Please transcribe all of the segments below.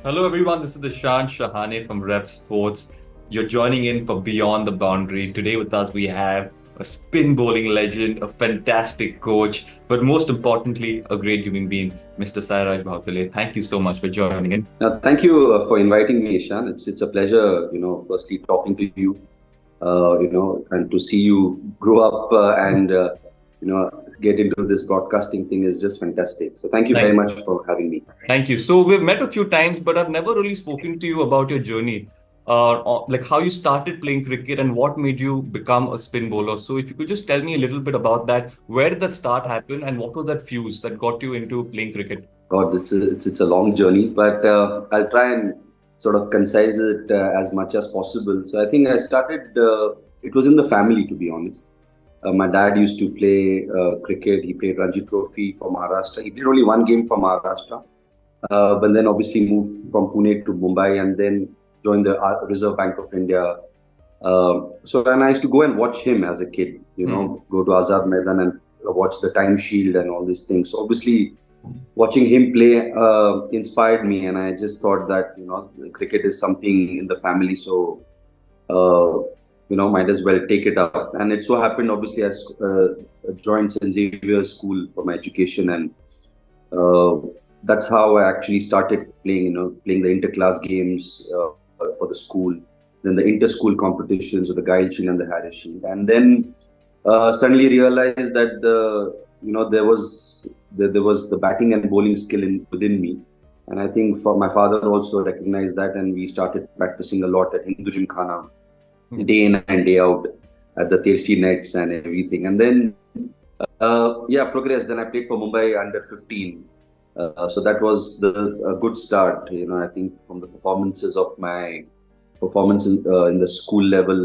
Hello everyone, this is Ishaan Shahane from Revsportz. You're joining in for Beyond the Boundary. Today with us we have a spin bowling legend, a fantastic coach, but most importantly, a great human being, Mr. Sairaj Bahutule. Thank you so much for joining in. Thank you for inviting me, Ishaan. It's a pleasure, firstly talking to you, and to see you grow up and get into this broadcasting thing is just fantastic. So thank you very Thank much you. for having me. Thank you. So we've met a few times, but I've never really spoken to you about your journey, like how you started playing cricket and what made you become a spin bowler. So if you could just tell me a little bit about that, where did that start happen, and what was that fuse that got you into playing cricket? God, it's a long journey, but I'll try and sort of concise it as much as possible. So I think I started. It was in the family, to be honest. My dad used to play cricket. He played Ranji Trophy for Maharashtra. He played only one game for Maharashtra, but then obviously moved from Pune to Mumbai and then joined the Reserve Bank of India. So then I used to go and watch him as a kid, Hmm. go to Azad Maidan and watch the Time Shield and all these things. So obviously, watching him play inspired me, and I just thought that cricket is something in the family, so might as well take it up. And it so happened, obviously, I joined St. Xavier's School for my education, and uh, that's how I actually started playing. Playing the interclass games for the school, then the inter-school competitions with the Guile Shield and the Harris Shield, and then suddenly realized that there was the batting and bowling skill within me, and I think for my father also recognized that, and we started practicing a lot at Hindu Gymkhana, Yeah. day in and day out at the Tersi nets and everything, and then progress. Then I played for Mumbai under 15. So that was a good start. I think from the performances of my performance in the school level,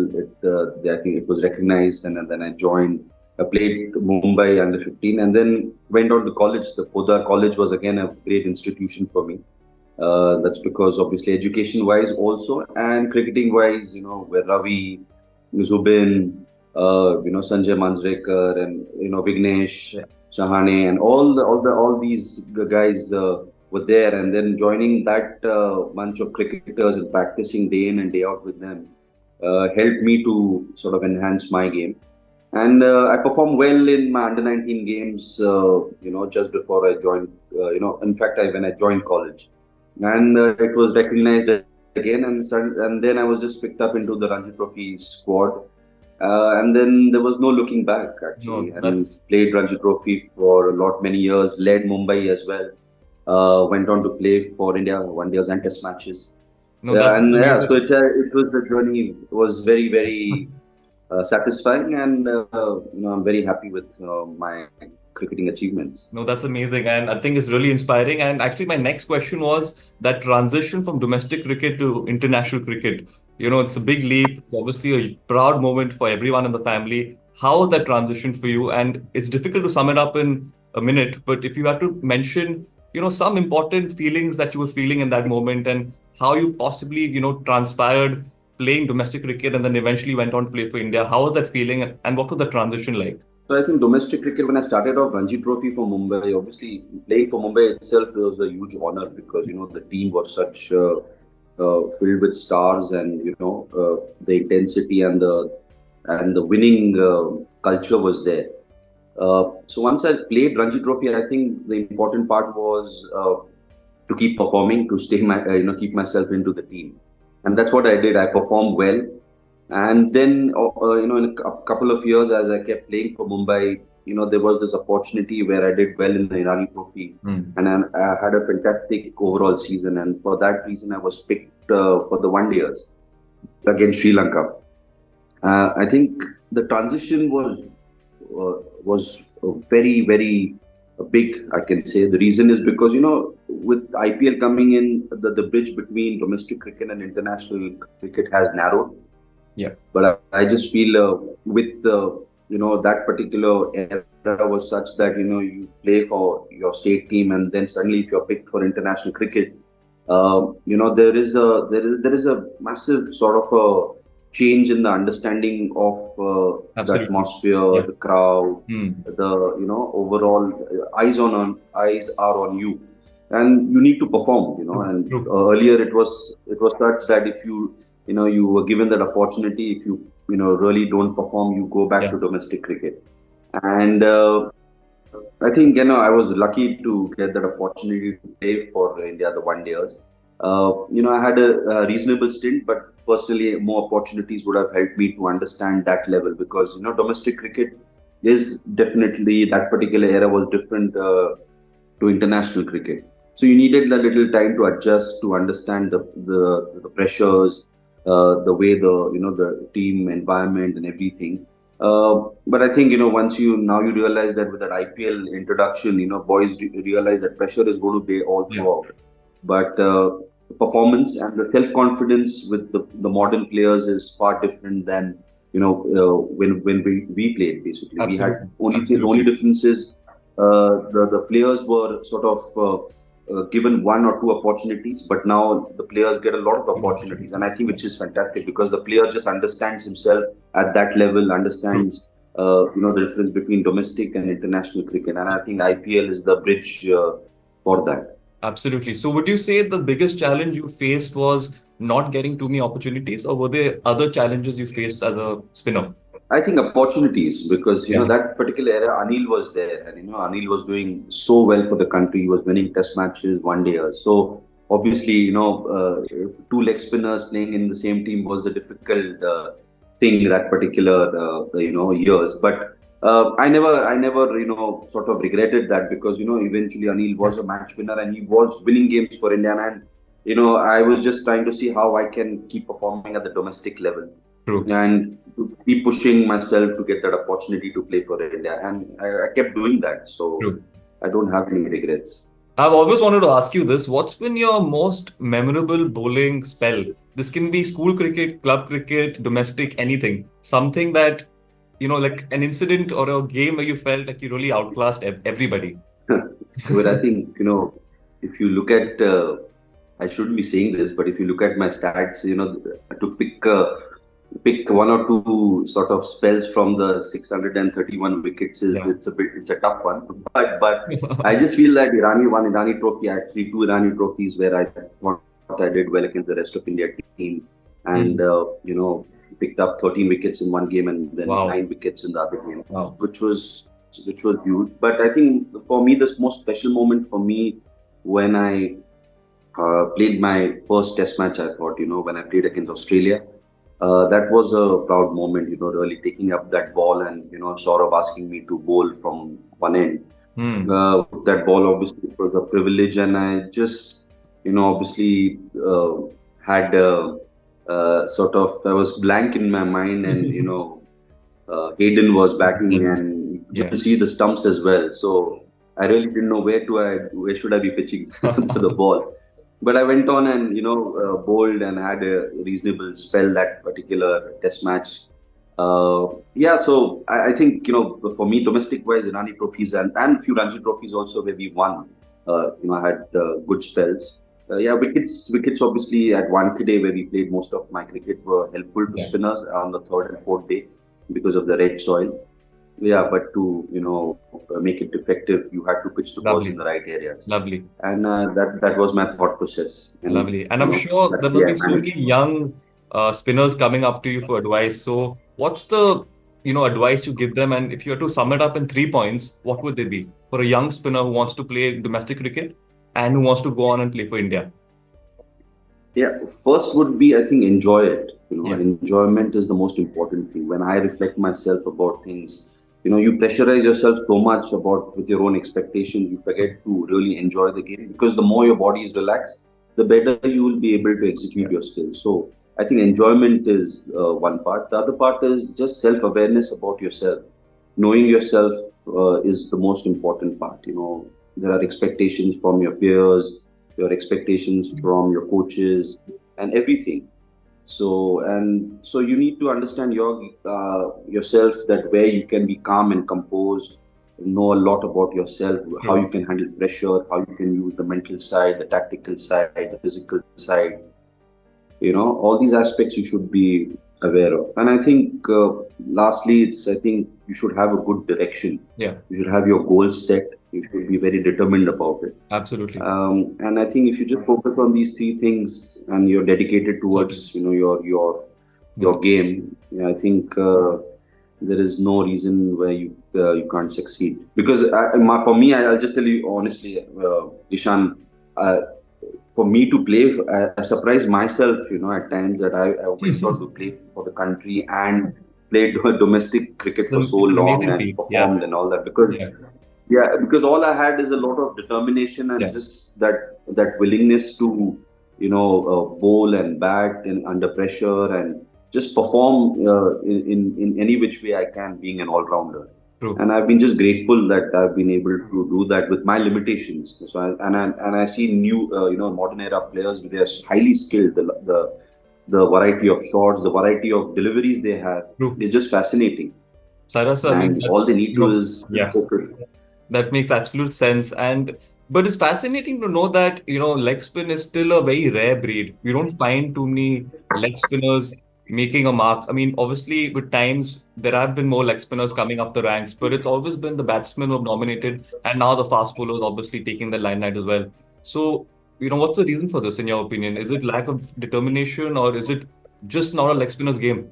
I think it was recognized, and then I joined. I played Mumbai under 15, and then went on to college. The Poda College was again a great institution for me. That's because obviously education-wise also, and cricketing-wise, where Ravi, Zubin, Sanjay Manjrekar, and Vignesh Yeah. Shahane, and all these guys were there, and then joining that bunch of cricketers and practicing day in and day out with them helped me to sort of enhance my game. And I performed well in my under 19 games, just before I joined. In fact, when I joined college, and it was recognized again, and then I was just picked up into the Ranji Trophy squad, and then there was no looking back actually, No, and that's played Ranji Trophy for many years, led Mumbai as well, went on to play for India one days and test matches. no, that's And yeah, so amazing. it was the journey was very very satisfying, and I'm very happy with my cricketing achievements. No, that's amazing. And I think it's really inspiring. And actually, my next question was that transition from domestic cricket to international cricket. It's a big leap. It's obviously a proud moment for everyone in the family. How was that transition for you? And it's difficult to sum it up in a minute, but if you had to mention, some important feelings that you were feeling in that moment and how you possibly, transpired playing domestic cricket and then eventually went on to play for India. How was that feeling and what was the transition like? So I think domestic cricket, when I started off Ranji Trophy for Mumbai, obviously playing for Mumbai itself was a huge honor because the team was such filled with stars, and the intensity and the winning culture was there. So once I played Ranji Trophy, I think the important part was to keep performing, to stay keep myself into the team, and that's what I did. I performed well, and then in a couple of years, as I kept playing for Mumbai, there was this opportunity where I did well in the Irani Trophy, Hmm. and I had a fantastic overall season, and for that reason, I was picked for the one days against Sri Lanka. I think the transition was very very big. I can say the reason is because with IPL coming in, the bridge between domestic cricket and international cricket has narrowed. Yeah. But I just feel with that particular era was such that you play for your state team, and then suddenly if you're picked for international cricket, there is a massive sort of a change in the understanding of the Absolutely. atmosphere, Yeah. the crowd, Hmm. the overall eyes are on you. and you need to perform, True. and True. earlier it was such that if you were given that opportunity, if you really don't perform, you go back Yeah. to domestic cricket. And I think I was lucky to get that opportunity to play for India the one days. I had a reasonable stint, but personally, more opportunities would have helped me to understand that level, because domestic cricket is definitely, that particular era was different to international cricket. So you needed a little time to adjust, to understand the pressures, the way the team environment and everything. But I think once you realize that with that IPL introduction, boys realize that pressure is going to be all Yeah. throughout. But performance and the self confidence with the modern players is far different than when we played. Basically, we had Absolutely. the only Absolutely. difference is the players were sort of given one or two opportunities, but now the players get a lot of opportunities, and I think which is fantastic, because the player just understands himself at that level, True. understands the difference between domestic and international cricket, and I think IPL is the bridge for that. Absolutely. So would you say the biggest challenge you faced was not getting too many opportunities, or were there other challenges you faced as a spinner? I think opportunities, because Yeah. that particular era, Anil was there, and Anil was doing so well for the country. He was winning test matches, one dayers. So obviously, two leg spinners playing in the same team was a difficult thing that particular years. But I never sort of regretted that, because eventually Anil was a match winner and he was winning games for India, and I was just trying to see how I can keep performing at the domestic level True. and to keep pushing myself to get that opportunity to play for India. And I kept doing that. So True. I don't have any regrets. I've always wanted to ask you this. What's been your most memorable bowling spell? This can be school cricket, club cricket, domestic, anything. Something that, like an incident or a game where you felt like you really outclassed everybody. Well, I think, if you look at, I shouldn't be saying this, but if you look at my stats, to pick one or two sort of spells from the 631 wickets is Yeah. it's a tough one. But I just feel that Irani trophy, actually two Irani trophies where I thought I did well against the rest of India team, and Hmm. picked up 13 wickets in one game and then nine Wow. wickets in the other game, Wow. which was huge. But I think for me, the most special moment for me, when I played my first Test match, I thought, when I played against Australia, that was a proud moment, really taking up that ball and, Saurabh asking me to bowl from one end. Hmm. That ball, obviously, it was a privilege, and I just, obviously had sort of, I was blank in my mind, and, Hayden was batting, and you Yeah. could see the stumps as well. So I really didn't know where should I be pitching to the ball. But I went on and bowled and had a reasonable spell that particular Test match. Yeah, so I think for me, domestic wise, Irani trophies and few Ranji trophies also where we won. I had good spells. Yeah, wickets obviously at Wankhede where we played most of my cricket were helpful to Yeah. spinners on the third and fourth day because of the red soil. Yeah, but to make it effective, you had to pitch the balls in Lovely. the right areas, Lovely. and that was my thought process, and Lovely. And I'm sure there luckily must I be so managed. many young spinners coming up to you for advice. So what's the, advice you give them? And if you had to sum it up in 3 points, what would they be for a young spinner who wants to play domestic cricket and who wants to go on and play for India? Yeah, first would be, I think, enjoy it. Yeah. Enjoyment is the most important thing. When I reflect myself about things, you pressurize yourself so much about with your own expectations, you forget to really enjoy the game, because the more your body is relaxed, the better you will be able to execute Yeah. your skills. So I think enjoyment is one part. The other part is just self-awareness about yourself. Knowing yourself is the most important part. There are expectations from your peers, your expectations from your coaches, and everything. So you need to understand yourself, that where you can be calm and composed, know a lot about yourself, how True. you can handle pressure, how you can use the mental side, the tactical side, the physical side. All these aspects you should be aware of. And I think lastly, I think you should have a good direction. Yeah. You should have your goals set. You should be very determined about it. Absolutely. And I think if you just focus on these three things and you're dedicated Certain. towards, your Yeah. game, yeah, I think there is no reason where you can't succeed. Because for me, I'll just tell you honestly, Ishan, uh, for me to play, I surprised myself, at times that I went on to play for the country and played domestic cricket for so It's an long amazing and feat. Yeah. performed and all that. Because Yeah. yeah, because all I had is a lot of determination and Yeah. just that willingness to, bowl and bat and under pressure and just perform in any which way I can, being an all rounder. True. And I've been just grateful that I've been able to do that with my limitations. So I see new, modern era players. They are highly skilled. The variety of shots, the variety of deliveries they have, True. they're just fascinating. Cyrus, I mean, And all that's, they need to is yeah. focus. That makes absolute sense. And but it's fascinating to know that, leg spin is still a very rare breed. We don't find too many leg spinners making a mark. I mean, obviously, with times there have been more leg spinners coming up the ranks, but it's always been the batsmen who have dominated, and now the fast bowlers obviously taking the limelight as well. So, what's the reason for this, in your opinion? Is it lack of determination, or is it just not a leg spinner's game?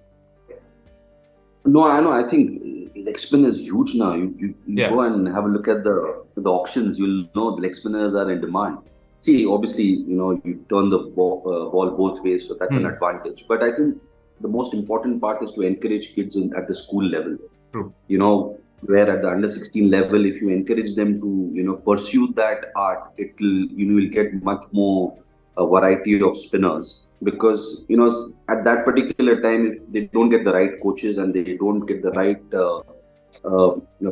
No, I know. I think leg spin is huge now. You Yeah. go and have a look at the auctions. You'll know the leg spinners are in demand. See, obviously, you turn the ball both ways, so that's an Hmm. advantage. But I think the most important part is to encourage kids at the school level. True. Where at the under 16 level, if you encourage them to, pursue that art, you will get much more variety of spinners. Because, at that particular time, if they don't get the right coaches and they don't get the right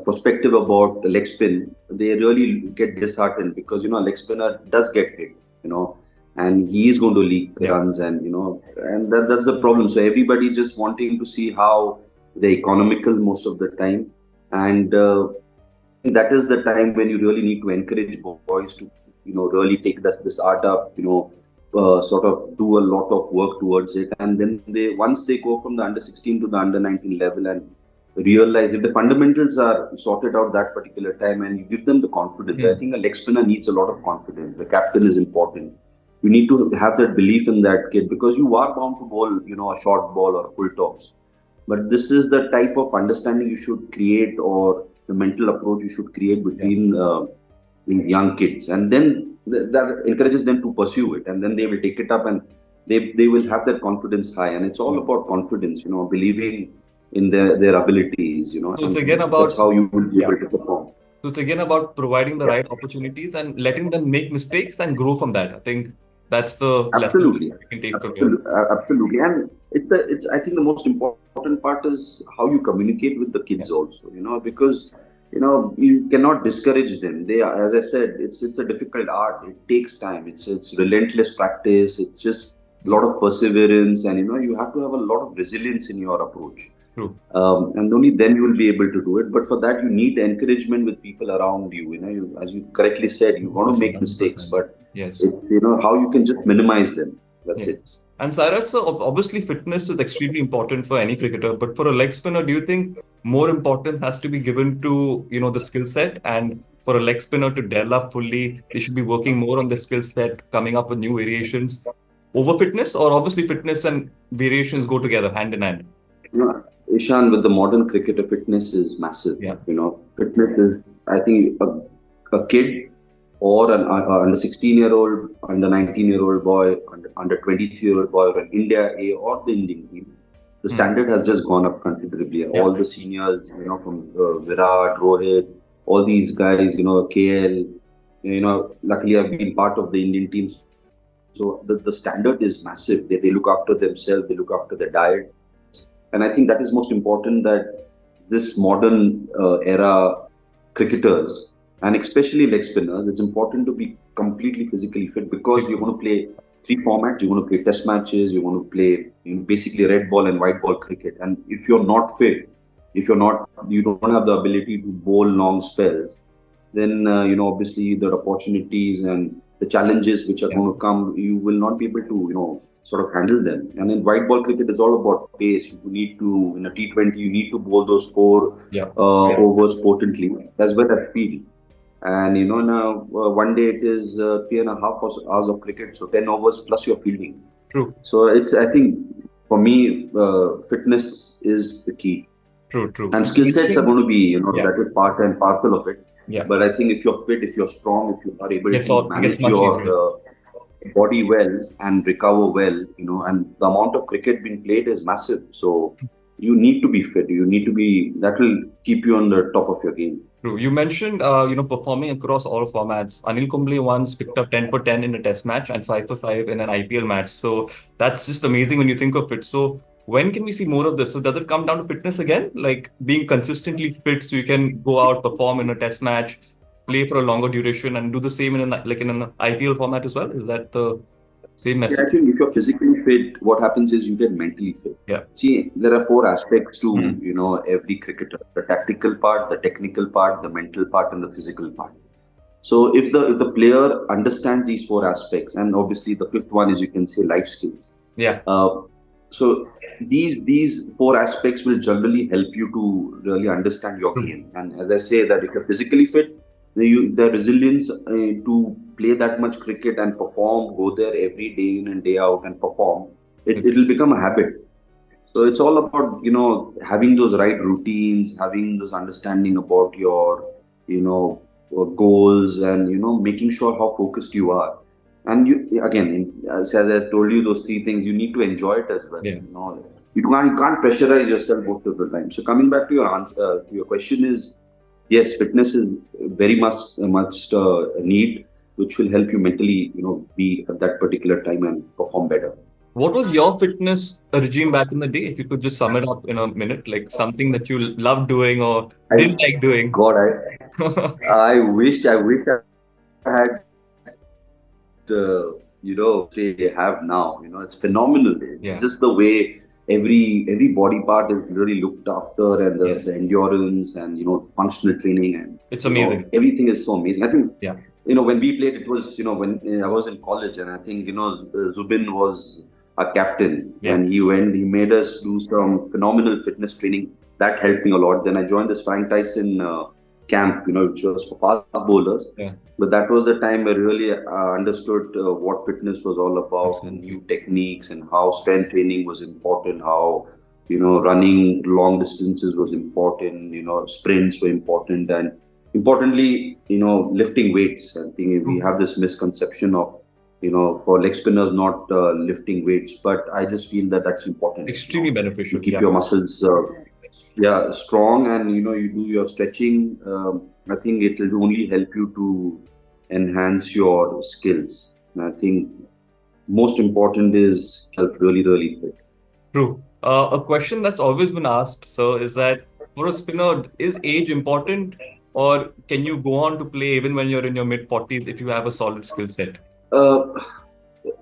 perspective about leg spin, they really get disheartened because, leg spinner does get hit, and he is going to leak Yeah. runs and, and that's the problem. So everybody just wanting to see how they're economical most of the time. And that is the time when you really need to encourage boys to, really take this art up, sort of do a lot of work towards it. And then once they go from the under 16 to the under 19 level and realize if the fundamentals are sorted out that particular time and you give them the confidence. I Hmm. think a leg spinner needs a lot of confidence. The captain is important. You need to have that belief in that kid because you are bound to bowl, a short ball or full toss. But this is the type of understanding you should create, or the mental approach you should create Yeah. between young kids, and then that encourages them to pursue it, and then they will take it up and they will have that confidence high, and it's all Yeah. about confidence, believing in their abilities, So it's and again that's about, how you will be yeah. able to perform. So it's again about providing the right opportunities and letting them make mistakes and grow from that. I think that's the lesson that Absolutely, we can take from here. absolutely, and it's. I think the most important part is how you communicate with the Yeah. kids also. Because you cannot discourage them. As I said, it's a difficult art. It takes time. It's relentless practice. It's just a Yeah. lot of perseverance, and you have to have a lot of resilience in your approach. True. And only then you will be able to do it. But for that, you need encouragement with people around you. As you correctly said, you want to 100%. make mistakes, 100%. but Yes. it's how you can just minimize them. That's it. Yes. And Cyrus, so obviously fitness is extremely important for any cricketer, but for a leg spinner, do you think more importance has to be given to, the skill set? And for a leg spinner to develop fully, they should be working more on the skill set, coming up with new variations over fitness, or obviously fitness and variations go together hand in hand. Ishan, with the modern cricketer, fitness is massive. Yeah. Fitness is, I think, a kid or an under 16-year-old, under 19-year-old boy, under 23-year-old boy, or an India A or the Indian team. The Hmm. standard has just gone up considerably. Yeah. All the seniors, from Virat, Rohit, all these guys, KL, luckily I've been part of the Indian teams. So the standard is massive. They look after themselves, they look after their diet. And I think that is most important, that this modern era cricketers, and especially leg spinners, it's important to be completely physically fit because you're going to play three formats. You're going to play test matches. You're going to play basically red ball and white ball cricket. And if you're not fit, you don't have the ability to bowl long spells, then obviously the opportunities and the challenges which are Yeah. going to come, you will not be able to sort of handle them. And in white ball cricket, it's all about pace. You need to, in a T20, you need to bowl those four Yeah. overs potently as well as speed. And one day it is 3.5 hours of cricket, so 10 overs plus your fielding. True, So I think for me, fitness is the key. true, true. And You skill sets are mentioned, going to be, yeah, that is part and parcel of it. yeah. But I think if you're fit, if you're strong, if you are able to It gets manage much your easier. body well and recover well, and the amount of cricket being played is massive. So you need to be fit. You need to be, that will keep you on the top of your game. True. You mentioned, performing across all formats. Anil Kumble once picked up 10 for 10 in a test match and 5 for 5 in an IPL match. So that's just amazing when you think of it. So when can we see more of this? So does it come down to fitness again? Like being consistently fit so you can go out, perform in a test match, play for a longer duration and do the same in an IPL format as well? Is that the same Yeah, I message? think if you're physically fit, what happens is you get mentally fit. Yeah. See, there are four aspects to, Hmm. every cricketer: the tactical part, the technical part, the mental part, and the physical part. So if the player understands these four aspects, and obviously the fifth one is, you can say, life skills. Yeah. Uh, so these four aspects will generally help you to really understand your True. game. And as I say, that if you're physically fit, the resilience to play that much cricket and perform, go there every day in and day out and perform, it'll It's become a habit. So it's all about, having those right routines, having those understanding about your, goals, and, making sure how focused you are. And you, again, as I told you, those three things, you need to enjoy it as well. yeah. You can't pressurize yourself most of the time. So coming back to your answer, to your question is, yes, fitness is very much need, which will help you mentally, be at that particular time and perform better. What was your fitness regime back in the day? If you could just sum it up in a minute, like something that you loved doing or I didn't like doing. God, I wish I had say I have now. It's phenomenal. It's Yeah. just the way every body part is really looked after, and the Yes. endurance, and functional training, and It's amazing. everything is so amazing. I think Yeah. when we played, it was when I was in college, and I think Zubin was a captain, Yeah. and he made us do some phenomenal fitness training that helped me a lot. Then I joined this Frank Tyson camp, which was for fast bowlers. Yeah. But that was the time I really understood what fitness was all about, and new Absolutely. techniques, and how strength training was important, how running long distances was important, sprints were important, and importantly, lifting weights. I think we True. have this misconception of, for leg spinners not lifting weights, but I just feel that that's important. Extremely You beneficial. keep Yeah. your muscles, yeah, strong, and you do your stretching. I think it will only help you to enhance your skills. And I think most important is self really, really fit. True. A question that's always been asked, so is that for a spinner, is age important, or can you go on to play even when you're in your mid 40s if you have a solid skill set? Uh,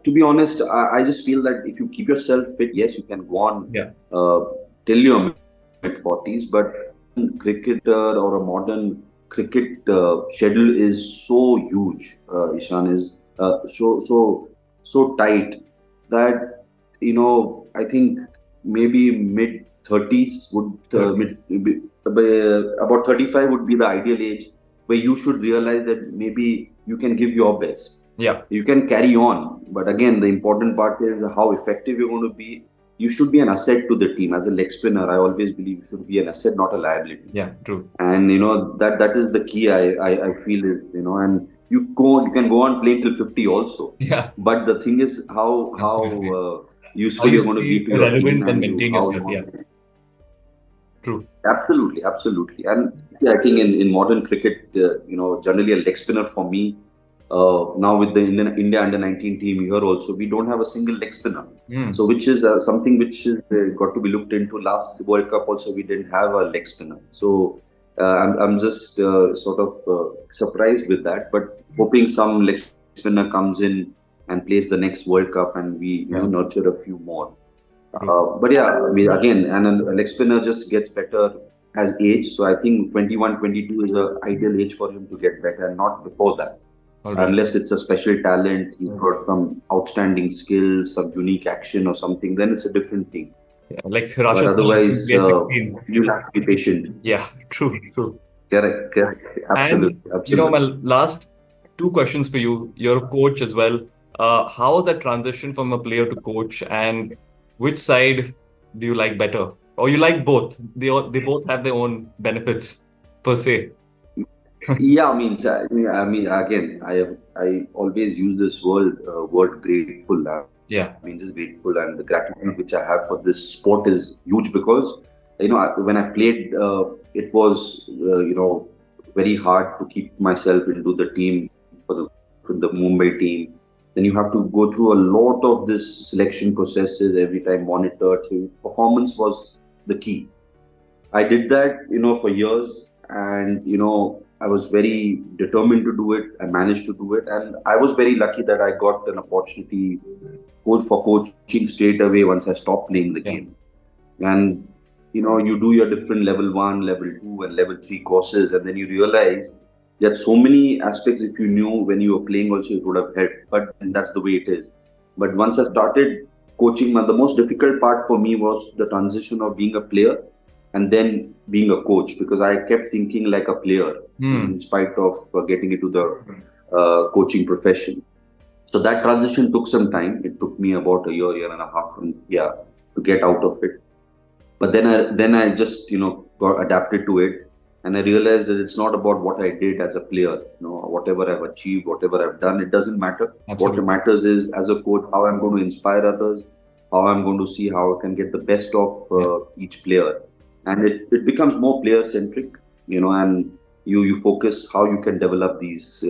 to be honest, I just feel that if you keep yourself fit, yes, you can go on Yeah. till your mid 40s. But cricketer or a modern cricket schedule is so huge. Ishaan, is so tight that I think maybe mid 30s would 30. about 35 would be the ideal age, where you should realize that maybe you can give your best. Yeah. You can carry on, but again, the important part is how effective you're going to be. You should be an asset to the team. As a leg spinner, I always believe you should be an asset, not a liability. Yeah. True. And that is the key. I feel is, and you can go on playing till 50 also. Yeah. But the thing is how Absolutely. How useful you you're going to be stay to your team, relevant and and you maintain how yourself. Yeah. True. absolutely, absolutely. And yeah, I think in modern cricket, generally a leg spinner for me. Now with the India under 19 team here also, we don't have a single leg spinner. Mm. So which is something which is got to be looked into. Last World Cup also, we didn't have a leg spinner. So I'm just sort of surprised with that, but hoping some leg spinner comes in and plays the next World Cup, and we Yeah. nurture a few more. True. But yeah, I mean, again, and a leg spinner just gets better as age. So I think 21, 22 is the ideal age for him to get better, not before that. All right. Unless it's a special talent, he's got some outstanding skills, some unique action or something, then it's a different thing. Yeah. Like But Rashid Khan otherwise, at 16. you'll have to be patient. Yeah. True. True. Correct, correct. And Absolutely, my absolutely. last two questions for you. You're a coach as well. How was that transition from a player to coach, and which side do you like better, or you like both? They both have their own benefits per se. Yeah, again, I always use this word grateful. I mean, just Yeah, grateful, and the gratitude which I have for this sport is huge because when I played, it was very hard to keep myself into the team for the Mumbai team. Then you have to go through a lot of this selection processes every time monitored. So performance was the key. I did that, for years, and I was very determined to do it. I managed to do it, and I was very lucky that I got an opportunity for coaching straight away once I stopped playing the game. yeah, And you do your different level one, level two, and level three courses, and then you realize that so many aspects. If you knew when you were playing, also it would have helped. But then that's the way it is. But once I started coaching, the most difficult part for me was the transition of being a player and then being a coach, because I kept thinking like a player in hmm, spite of getting into the coaching profession. So that transition took some time. It took me about a year and a half, and yeah, to get out of it. But then I just got adapted to it, and I realized that it's not about what I did as a player. Whatever I've achieved, whatever I've done, it doesn't matter. What absolutely. matters is, as a coach, how I'm going to inspire others, how I'm going to see how I can get the best of Yeah, each player, and it becomes more player centric. And you focus how you can develop these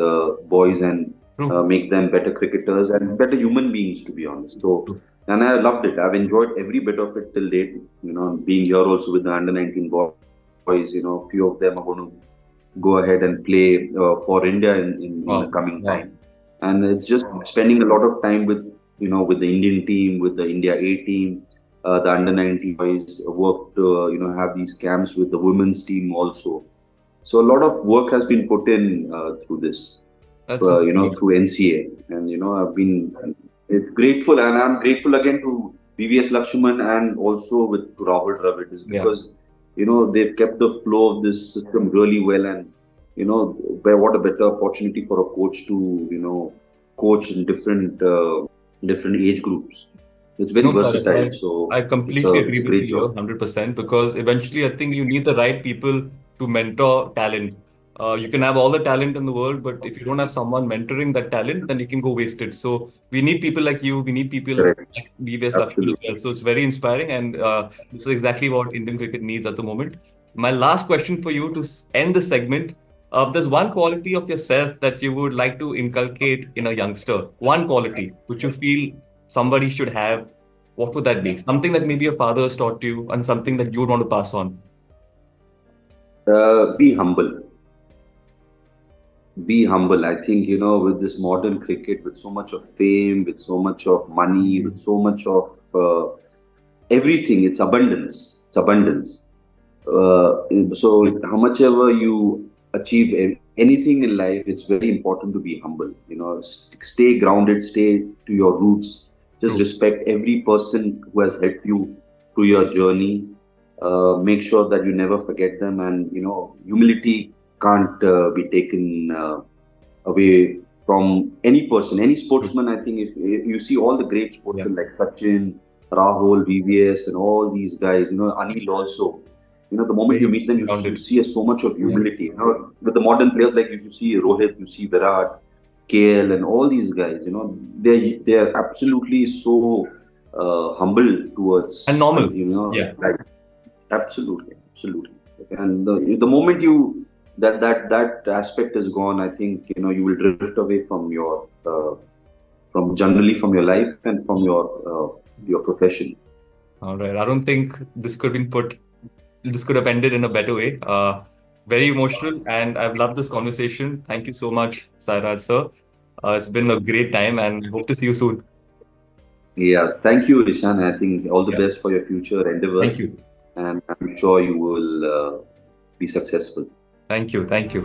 boys and true, make them better cricketers and better human beings, to be honest. So, true. and I loved it. I've enjoyed every bit of it till date. Being here also with the under 19 boys, a few of them are going to go ahead and play for India in the Wow, coming time. wow. And it's just spending a lot of time with the Indian team, with the India A team, the under 19 boys. Worked, have these camps with the women's team also. So a lot of work has been put in through this, That's great. through NCA. And, I've been grateful, and I'm grateful again to BVS Lakshman and also with Rahul Dravid, is Yeah. because, they've kept the flow of this system really well. And, what a better opportunity for a coach to, coach in different age groups. It's very No, Sairaj, versatile. I So completely it's agree a with great you here, job. 100%, because eventually I think you need the right people to mentor talent. You can have all the talent in the world, but if you don't have someone mentoring that talent, then you can go wasted. So we need people like you. We need people Correct. like BVS Lakshman as Absolutely. well. So it's very inspiring, and this is exactly what Indian cricket needs at the moment. My last question for you to end the segment. There's one quality of yourself that you would like to inculcate in a youngster. One quality which you feel somebody should have. What would that be? Something that maybe your father has taught you and something that you would want to pass on. Be humble. Be humble. I think, with this modern cricket, with so much of fame, with so much of money, with so much of everything, it's abundance. It's abundance. So, how much ever you achieve anything in life, it's very important to be humble. Stay grounded, stay to your roots. Just True. respect every person who has helped you through your journey. Make sure that you never forget them, and humility can't be taken away from any person, any True. sportsman. I think if you see all the great Yeah. sportsmen like Sachin, Rahul, VVS, and all these guys, Anil also. The moment you Very meet them, you grounded. see so much of Yeah. humility. With the modern players, like if you see Rohit, you see Virat, KL, and all these guys, they're absolutely so humble And towards, normal. Yeah. like absolutely, absolutely. And the moment that aspect is gone, I think you will drift away from from generally from your life and from your profession. All right. I don't think this could have ended in a better way. Very emotional, and I've loved this conversation. Thank you so much, Sairaj sir. It's been a great time, and hope to see you soon. Yeah, thank you, Ishan. I think all the Yeah. best for your future Thank endeavors, you. and I'm sure you will be successful. Thank you. Thank you.